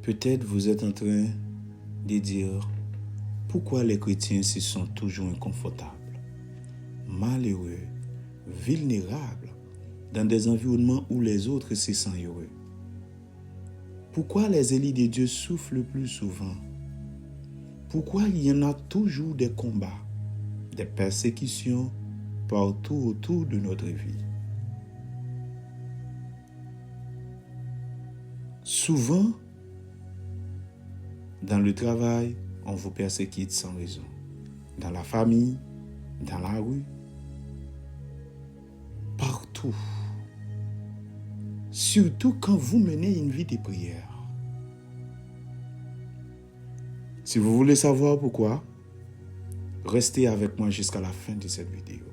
Peut-être vous êtes en train de dire pourquoi les chrétiens se sentent toujours inconfortables, malheureux, vulnérables dans des environnements où les autres se sentent heureux. Pourquoi les élus de Dieu souffrent le plus souvent? Pourquoi il y en a toujours des combats, des persécutions partout autour de notre vie? Souvent, dans le travail, on vous persécute sans raison. Dans la famille, dans la rue, partout. Surtout quand vous menez une vie de prière. Si vous voulez savoir pourquoi, restez avec moi jusqu'à la fin de cette vidéo.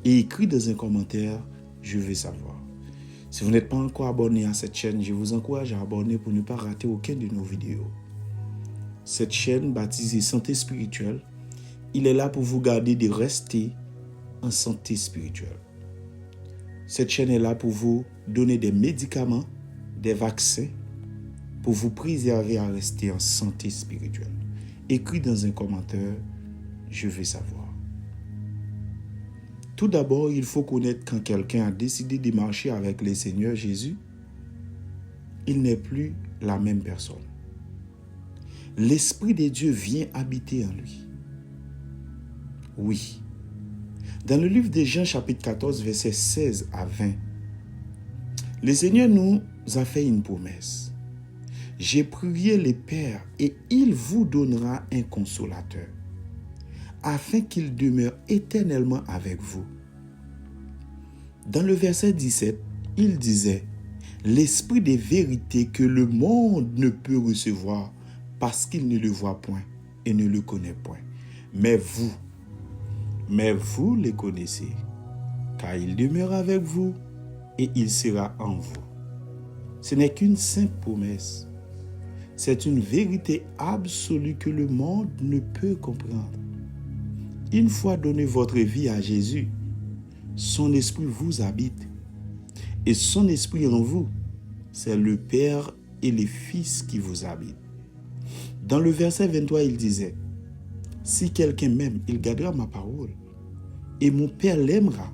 Et écrivez dans un commentaire, je veux savoir. Si vous n'êtes pas encore abonné à cette chaîne, je vous encourage à abonner pour ne pas rater aucune de nos vidéos. Cette chaîne baptisée Santé Spirituelle, il est là pour vous garder de rester en santé spirituelle. Cette chaîne est là pour vous donner des médicaments, des vaccins, pour vous préserver à rester en santé spirituelle. Écris dans un commentaire, je veux savoir. Tout d'abord, il faut connaître quand quelqu'un a décidé de marcher avec le Seigneur Jésus, il n'est plus la même personne. L'Esprit de Dieu vient habiter en lui. Oui. Dans le livre de Jean, chapitre 14, versets 16 à 20, le Seigneur nous a fait une promesse. J'ai prié le Père et il vous donnera un consolateur, afin qu'il demeure éternellement avec vous. Dans le verset 17, il disait, l'Esprit de vérité que le monde ne peut recevoir parce qu'il ne le voit point et ne le connaît point. Mais vous le connaissez, car il demeure avec vous et il sera en vous. Ce n'est qu'une simple promesse. C'est une vérité absolue que le monde ne peut comprendre. Une fois donné votre vie à Jésus, son esprit vous habite. Et son esprit en vous, c'est le Père et le Fils qui vous habitent. Dans le verset 23, il disait, si quelqu'un m'aime, il gardera ma parole. Et mon Père l'aimera.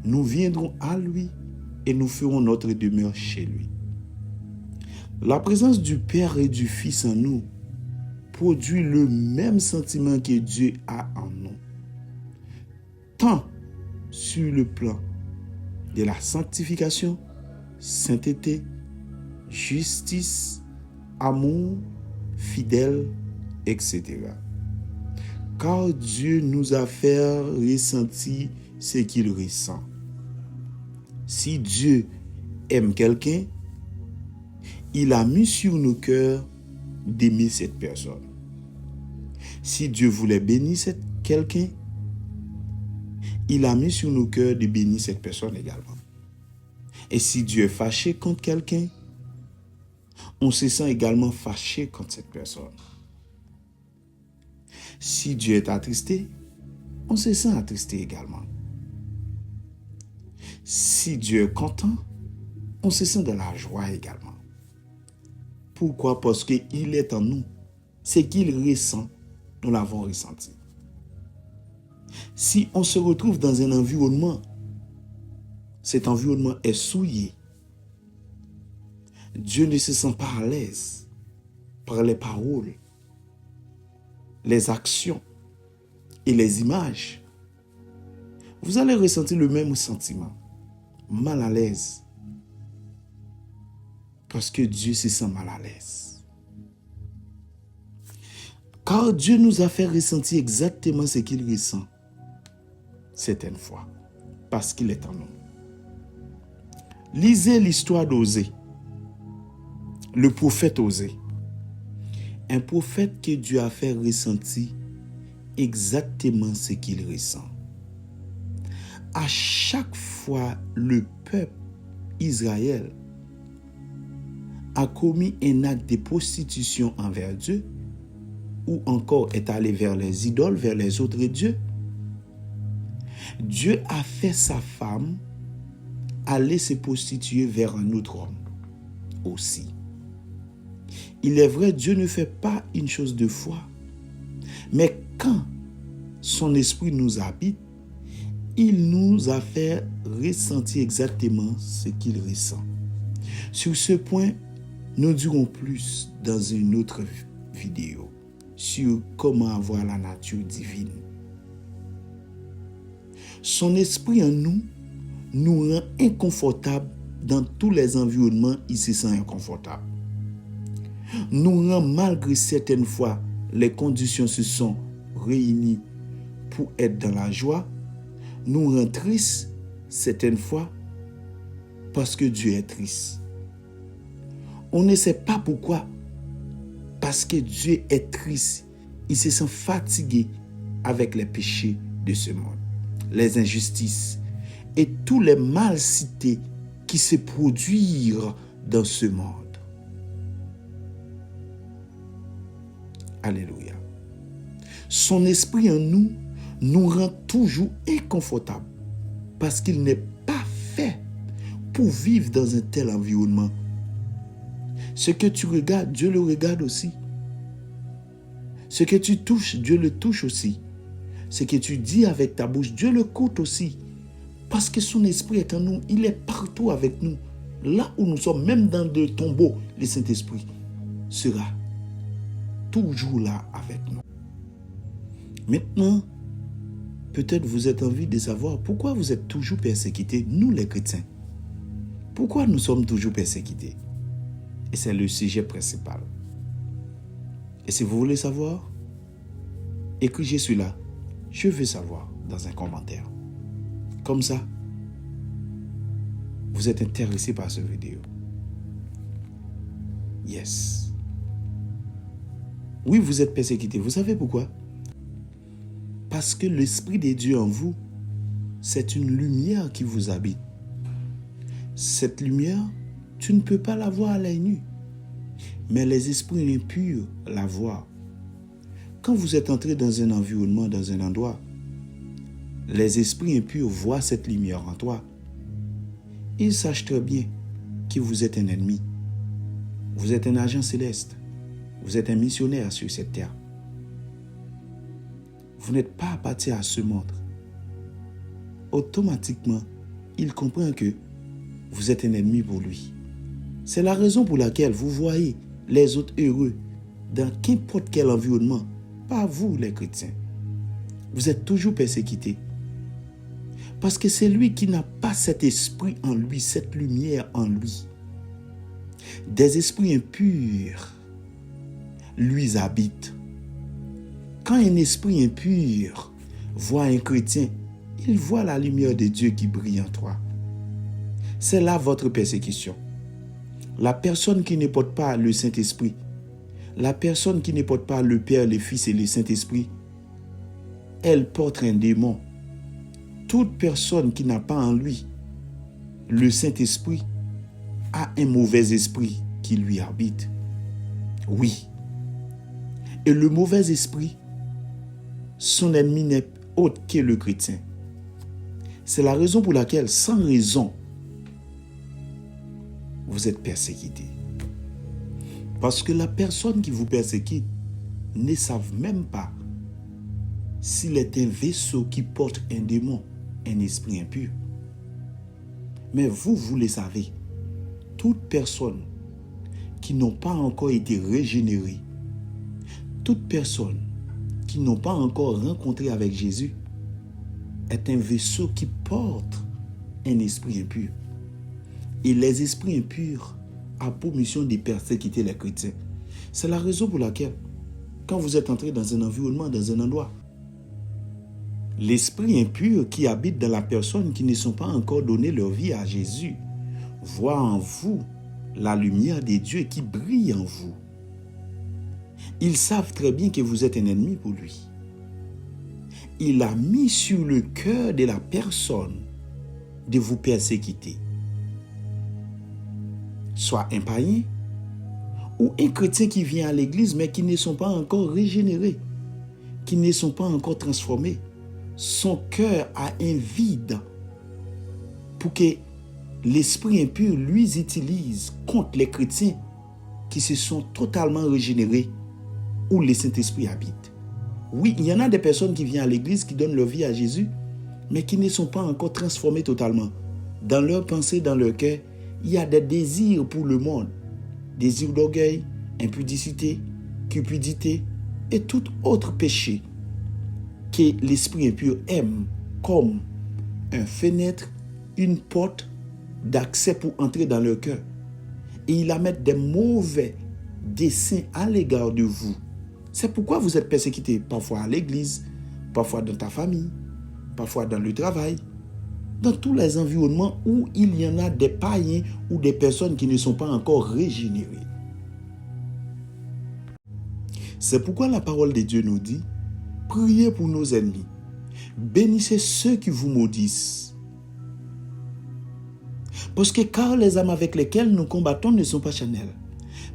Nous viendrons à lui et nous ferons notre demeure chez lui. La présence du Père et du Fils en nous produit le même sentiment que Dieu a en nous. Tant sur le plan de la sanctification, sainteté, justice, amour, fidèle, etc. Car Dieu nous a fait ressentir ce qu'il ressent. Si Dieu aime quelqu'un, il a mis sur nos cœurs d'aimer cette personne. Si Dieu voulait bénir quelqu'un, il a mis sur nos cœurs de bénir cette personne également. Et si Dieu est fâché contre quelqu'un, on se sent également fâché contre cette personne. Si Dieu est attristé, on se sent attristé également. Si Dieu est content, on se sent de la joie également. Pourquoi? Parce qu'il est en nous. Ce qu'il ressent, nous l'avons ressenti. Si on se retrouve dans un environnement, cet environnement est souillé, Dieu ne se sent pas à l'aise par les paroles, les actions et les images. Vous allez ressentir le même sentiment, mal à l'aise, parce que Dieu se sent mal à l'aise. Car Dieu nous a fait ressentir exactement ce qu'il ressent certaines fois, parce qu'il est en nous. Lisez l'histoire d'Osée, le prophète Osée. Un prophète que Dieu a fait ressentir exactement ce qu'il ressent. À chaque fois, le peuple Israël a commis un acte de prostitution envers Dieu, ou encore est allé vers les idoles, vers les autres dieux, Dieu a fait sa femme aller se prostituer vers un autre homme aussi. Il est vrai, Dieu ne fait pas une chose deux fois. Mais quand son esprit nous habite, il nous a fait ressentir exactement ce qu'il ressent. Sur ce point, nous dirons plus dans une autre vidéo sur comment avoir la nature divine. Son esprit en nous nous rend inconfortables dans tous les environnements, il se sent inconfortable. Nous rend malgré certaines fois les conditions se sont réunies pour être dans la joie, nous rend tristes certaines fois parce que Dieu est triste. On ne sait pas pourquoi. Parce que Dieu est triste. Il se sent fatigué avec les péchés de ce monde, les injustices et tous les mal cités qui se produisent dans ce monde. Alléluia. Son esprit en nous nous rend toujours inconfortables parce qu'il n'est pas fait pour vivre dans un tel environnement. Ce que tu regardes, Dieu le regarde aussi. Ce que tu touches, Dieu le touche aussi. Ce que tu dis avec ta bouche, Dieu le écoute aussi. Parce que son esprit est en nous, il est partout avec nous. Là où nous sommes, même dans le tombeau, le Saint-Esprit sera toujours là avec nous. Maintenant, peut-être vous êtes envie de savoir pourquoi vous êtes toujours persécutés, nous les chrétiens. Pourquoi nous sommes toujours persécutés? Et c'est le sujet principal. Et si vous voulez savoir, écrivez je suis là. Je veux savoir dans un commentaire. Comme ça, vous êtes intéressé par cette vidéo. Yes. Oui, vous êtes persécuté. Vous savez pourquoi? Parce que l'Esprit de Dieu en vous, c'est une lumière qui vous habite. Cette lumière, tu ne peux pas la voir à l'œil nu. Mais les esprits impurs la voient. Quand vous êtes entré dans un environnement, dans un endroit, les esprits impurs voient cette lumière en toi. Ils sachent très bien que vous êtes un ennemi. Vous êtes un agent céleste. Vous êtes un missionnaire sur cette terre. Vous n'êtes pas appartenu à ce monde. Automatiquement, il comprend que vous êtes un ennemi pour lui. C'est la raison pour laquelle vous voyez les autres heureux dans n'importe quel environnement. Pas vous, les chrétiens. Vous êtes toujours persécutés. Parce que c'est lui qui n'a pas cet esprit en lui, cette lumière en lui. Des esprits impurs lui habitent. Quand un esprit impur voit un chrétien, il voit la lumière de Dieu qui brille en toi. C'est là votre persécution. La personne qui ne porte pas le Saint-Esprit, la personne qui ne porte pas le Père, le Fils et le Saint-Esprit, elle porte un démon. Toute personne qui n'a pas en lui le Saint-Esprit a un mauvais esprit qui lui habite. Oui. Et le mauvais esprit, son ennemi n'est autre que le chrétien. C'est la raison pour laquelle, sans raison, vous êtes persécuté. Parce que la personne qui vous persécute ne savent même pas s'il est un vaisseau qui porte un démon, un esprit impur. Mais vous le savez. Toute personne qui n'ont pas encore été régénérée, toute personne qui n'ont pas encore rencontré avec Jésus est un vaisseau qui porte un esprit impur. Et les esprits impurs ont pour mission de persécuter les chrétiens. C'est la raison pour laquelle, quand vous êtes entré dans un environnement, dans un endroit, l'esprit impur qui habite dans la personne qui ne sont pas encore donné leur vie à Jésus voit en vous la lumière de Dieu qui brille en vous. Ils savent très bien que vous êtes un ennemi pour lui. Il a mis sur le cœur de la personne de vous persécuter. Soit un païen ou un chrétien qui vient à l'église mais qui ne sont pas encore régénérés, qui ne sont pas encore transformés. Son cœur a un vide pour que l'esprit impur lui utilise contre les chrétiens qui se sont totalement régénérés, où le Saint-Esprit habite. Oui, il y en a des personnes qui viennent à l'église, qui donnent leur vie à Jésus, mais qui ne sont pas encore transformées totalement. Dans leur pensée, dans leur cœur, il y a des désirs pour le monde. Désirs d'orgueil, impudicité, cupidité et tout autre péché que l'esprit impur aime comme une fenêtre, une porte d'accès pour entrer dans leur cœur. Et il a mis des mauvais desseins à l'égard de vous. C'est pourquoi vous êtes persécutés, parfois à l'église, parfois dans ta famille, parfois dans le travail, dans tous les environnements où il y en a des païens ou des personnes qui ne sont pas encore régénérées. C'est pourquoi la parole de Dieu nous dit, priez pour nos ennemis, bénissez ceux qui vous maudissent. Parce que car les armes avec lesquelles nous combattons ne sont pas charnelles,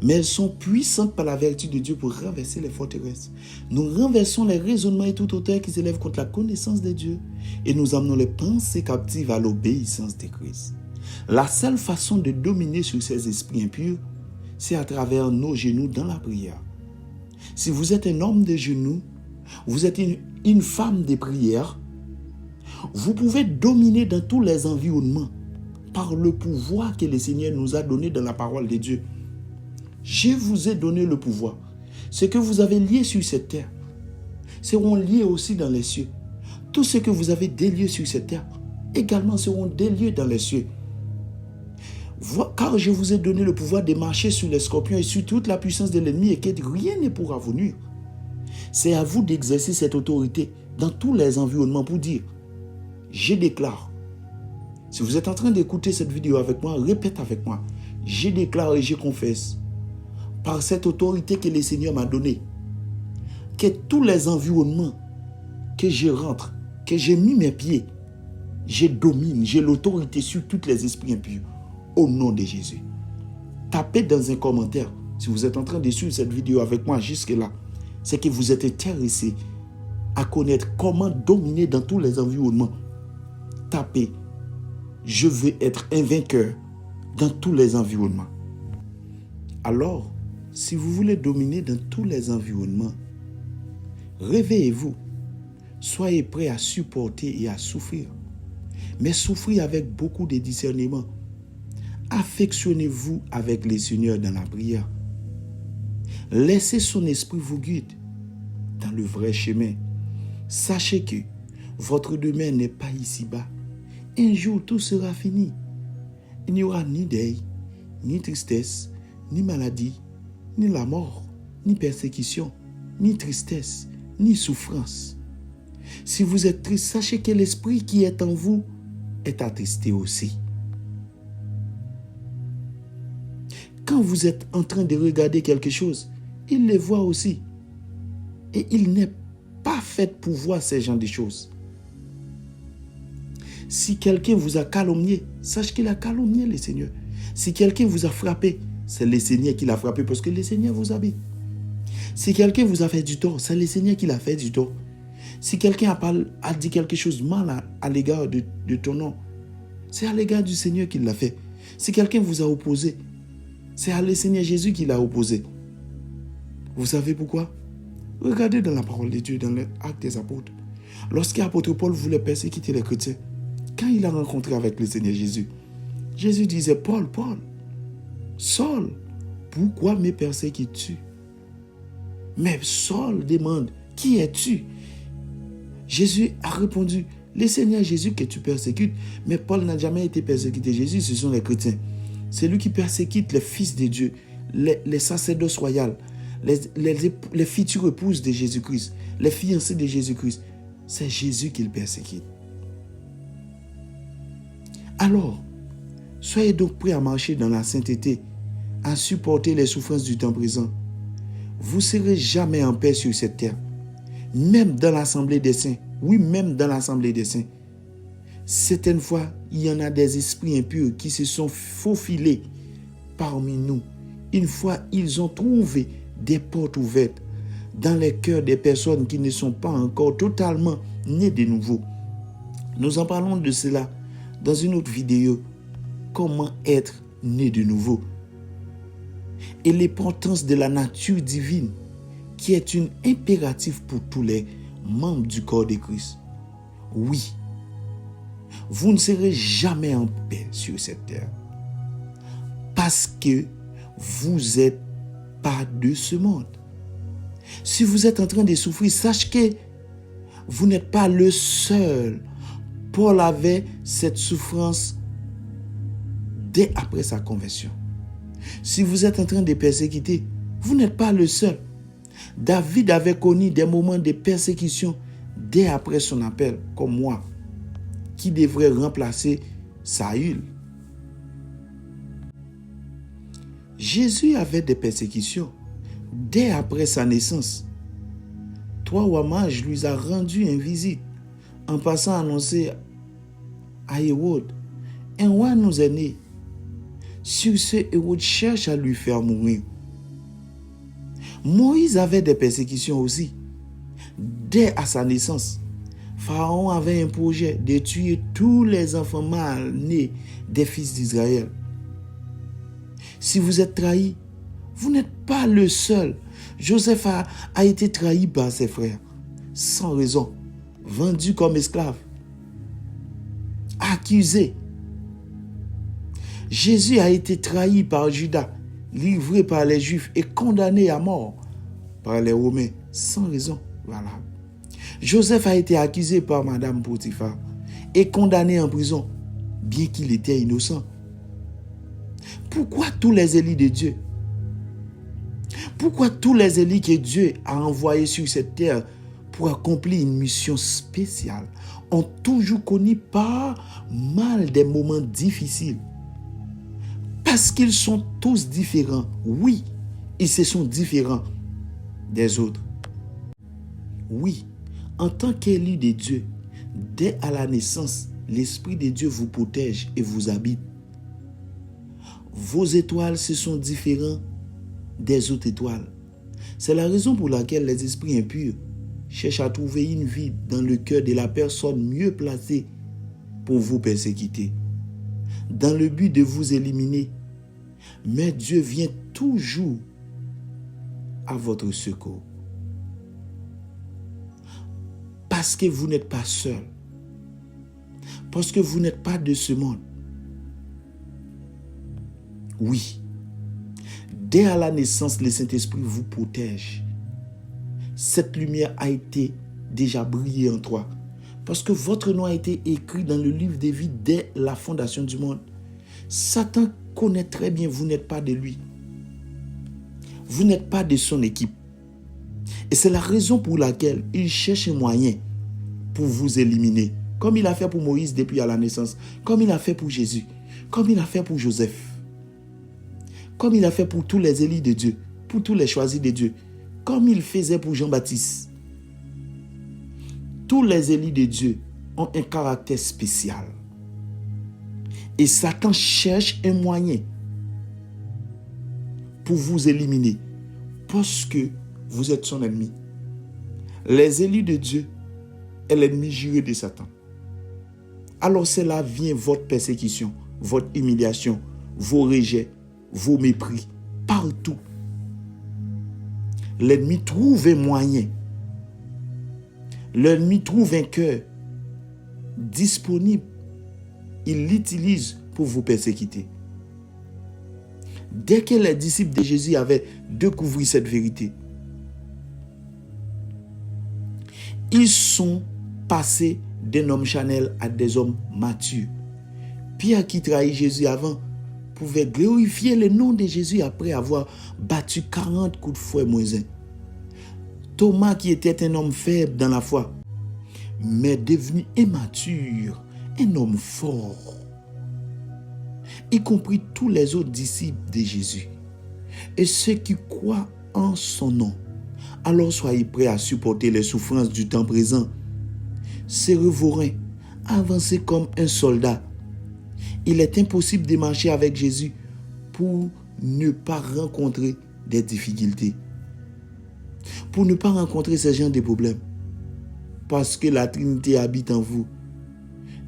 mais elles sont puissantes par la vertu de Dieu pour renverser les forteresses. Nous renversons les raisonnements et toute hauteur qui s'élève contre la connaissance de Dieu et nous amenons les pensées captives à l'obéissance de Christ. La seule façon de dominer sur ces esprits impurs, c'est à travers nos genoux dans la prière. Si vous êtes un homme de genoux, vous êtes une femme de prière, vous pouvez dominer dans tous les environnements par le pouvoir que le Seigneur nous a donné dans la parole de Dieu. Je vous ai donné le pouvoir. Ce que vous avez lié sur cette terre seront liés aussi dans les cieux. Tout ce que vous avez délié sur cette terre également seront déliés dans les cieux. Car je vous ai donné le pouvoir de marcher sur les scorpions et sur toute la puissance de l'ennemi et que rien ne pourra vous nuire. C'est à vous d'exercer cette autorité dans tous les environnements pour dire, je déclare. Si vous êtes en train d'écouter cette vidéo avec moi, répète avec moi. Je déclare et je confesse, par cette autorité que le Seigneur m'a donnée, que tous les environnements que je rentre, que j'ai mis mes pieds, je domine, j'ai l'autorité sur tous les esprits impurs. Au nom de Jésus. Tapez dans un commentaire, si vous êtes en train de suivre cette vidéo avec moi jusque-là, c'est que vous êtes intéressé à connaître comment dominer dans tous les environnements. Tapez, je veux être un vainqueur dans tous les environnements. Alors, si vous voulez dominer dans tous les environnements, réveillez-vous. Soyez prêts à supporter et à souffrir. Mais souffrir avec beaucoup de discernement. Affectionnez-vous avec le Seigneur dans la prière. Laissez son esprit vous guide dans le vrai chemin. Sachez que votre demain n'est pas ici-bas. Un jour, tout sera fini. Il n'y aura ni deuil, ni tristesse, ni maladie, ni la mort, ni persécution, ni tristesse, ni souffrance. Si vous êtes triste, sachez que l'esprit qui est en vous est attristé aussi. Quand vous êtes en train de regarder quelque chose, il le voit aussi. Et il n'est pas fait pour voir ces genres de choses. Si quelqu'un vous a calomnié, sache qu'il a calomnié le Seigneur. Si quelqu'un vous a frappé, c'est le Seigneur qui l'a frappé parce que le Seigneur vous habite. Si quelqu'un vous a fait du tort, c'est le Seigneur qui l'a fait du tort. Si quelqu'un a dit quelque chose de mal à l'égard de ton nom, c'est à l'égard du Seigneur qu'il l'a fait. Si quelqu'un vous a opposé, c'est à le Seigneur Jésus qui l'a opposé. Vous savez pourquoi? Regardez dans la parole de Dieu, dans l'Acte des Apôtres. Lorsque l'apôtre Paul voulait persécuter les chrétiens, quand il a rencontré avec le Seigneur Jésus, Jésus disait, Paul, Saul, pourquoi me persécutes-tu? Mais Saul demande, qui es-tu? Jésus a répondu, le Seigneur Jésus que tu persécutes. Mais Paul n'a jamais été persécuté. Jésus, ce sont les chrétiens. C'est lui qui persécute les fils de Dieu, les sacerdotes royaux, les futures épouses de Jésus-Christ, les fiancées de Jésus-Christ. C'est Jésus qu'il persécute. Alors, soyez donc prêts à marcher dans la sainteté, à supporter les souffrances du temps présent. Vous ne serez jamais en paix sur cette terre. Même dans l'assemblée des saints. Oui, même dans l'assemblée des saints. Certaines fois, il y en a des esprits impurs qui se sont faufilés parmi nous. Une fois, ils ont trouvé des portes ouvertes dans les cœurs des personnes qui ne sont pas encore totalement nées de nouveau. Nous en parlons de cela dans une autre vidéo. Comment être né de nouveau? et l'importance de la nature divine qui est une impératif pour tous les membres du corps de Christ. Oui, vous ne serez jamais en paix sur cette terre parce que vous n'êtes pas de ce monde. Si vous êtes en train de souffrir, sachez que vous n'êtes pas le seul. Paul avait cette souffrance dès après sa conversion. Si vous êtes en train de persécuter, vous n'êtes pas le seul. David avait connu des moments de persécution dès après son appel, comme moi, qui devrait remplacer Saül. Jésus avait des persécutions dès après sa naissance. 3 rois mages lui a rendu une visite en passant à annoncer à Hérode: un roi nous est né. Sur ce, Hérode cherche à lui faire mourir. Moïse avait des persécutions aussi. Dès à sa naissance, Pharaon avait un projet de tuer tous les enfants mâles nés des fils d'Israël. Si vous êtes trahi, vous n'êtes pas le seul. Joseph a été trahi par ses frères, sans raison, vendu comme esclave, accusé. Jésus a été trahi par Judas, livré par les Juifs et condamné à mort par les Romains, sans raison valable. Joseph a été accusé par Madame Potiphar et condamné en prison, bien qu'il était innocent. Pourquoi tous les élus de Dieu? Pourquoi tous les élus que Dieu a envoyés sur cette terre pour accomplir une mission spéciale ont toujours connu pas mal des moments difficiles? Parce qu'ils sont tous différents. Oui, ils se sont différents des autres. Oui, en tant qu'élu de Dieu, dès à la naissance, l'Esprit de Dieu vous protège et vous habite. Vos étoiles se sont différentes des autres étoiles. C'est la raison pour laquelle les esprits impurs cherchent à trouver une vie dans le cœur de la personne mieux placée pour vous persécuter, dans le but de vous éliminer. Mais Dieu vient toujours à votre secours. Parce que vous n'êtes pas seul. Parce que vous n'êtes pas de ce monde. Oui. Dès à la naissance, le Saint-Esprit vous protège. Cette lumière a été déjà brillée en toi. Parce que votre nom a été écrit dans le livre de vie dès la fondation du monde. Satan connaît très bien, vous n'êtes pas de lui. Vous n'êtes pas de son équipe. Et c'est la raison pour laquelle il cherche un moyen pour vous éliminer. Comme il a fait pour Moïse depuis à la naissance. Comme il a fait pour Jésus. Comme il a fait pour Joseph. Comme il a fait pour tous les élus de Dieu. Pour tous les choisis de Dieu. Comme il faisait pour Jean-Baptiste. Tous les élus de Dieu ont un caractère spécial. Et Satan cherche un moyen pour vous éliminer. Parce que vous êtes son ennemi. Les élus de Dieu est l'ennemi juré de Satan. Alors c'est là vient votre persécution, votre humiliation, vos rejets, vos mépris, partout. L'ennemi trouve un moyen. L'ennemi trouve un cœur disponible. Il l'utilise pour vous persécuter. Dès que les disciples de Jésus avaient découvert cette vérité, ils sont passés d'un homme charnel à des hommes matures. Pierre, qui trahit Jésus avant, pouvait glorifier le nom de Jésus après avoir battu 40 coups de fouet moins un. Thomas, qui était un homme faible dans la foi, mais devenu immature, un homme fort, y compris tous les autres disciples de Jésus et ceux qui croient en son nom. Alors soyez prêts à supporter les souffrances du temps présent. Serrez vos reins, avancez comme un soldat. Il est impossible de marcher avec Jésus pour ne pas rencontrer des difficultés, pour ne pas rencontrer ce genre de problèmes, parce que la Trinité habite en vous.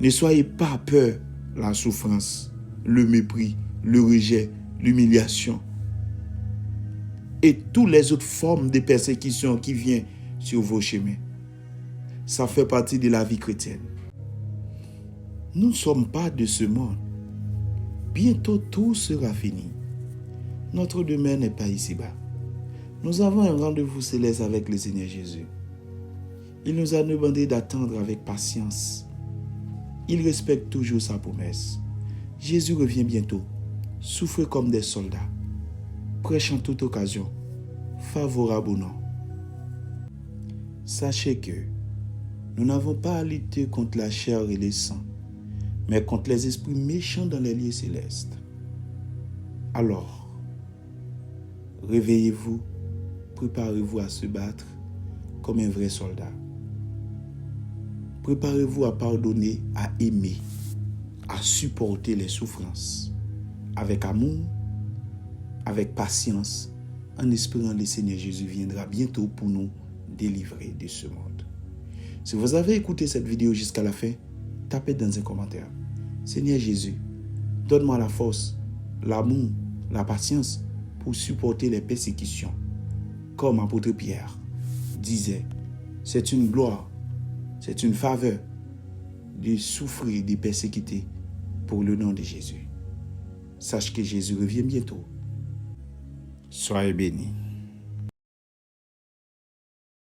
Ne soyez pas peur, la souffrance, le mépris, le rejet, l'humiliation. et toutes les autres formes de persécution qui viennent sur vos chemins. Ça fait partie de la vie chrétienne. Nous ne sommes pas de ce monde. Bientôt tout sera fini. Notre demeure n'est pas ici-bas. Nous avons un rendez-vous céleste avec le Seigneur Jésus. Il nous a demandé d'attendre avec patience. Il respecte toujours sa promesse. Jésus revient bientôt. Souffrez comme des soldats. Prêche en toute occasion. Favorable ou non. Sachez que nous n'avons pas à lutter contre la chair et le sang, mais contre les esprits méchants dans les lieux célestes. Alors, réveillez-vous, préparez-vous à se battre comme un vrai soldat. Préparez-vous à pardonner, à aimer, à supporter les souffrances, avec amour, avec patience, en espérant que le Seigneur Jésus viendra bientôt pour nous délivrer de ce monde. Si vous avez écouté cette vidéo jusqu'à la fin, tapez dans un commentaire. Seigneur Jésus, donne-moi la force, l'amour, la patience pour supporter les persécutions. Comme apôtre Pierre disait, c'est une gloire, c'est une faveur de souffrir, de persécuter pour le nom de Jésus. Sache que Jésus revient bientôt. Soyez bénis.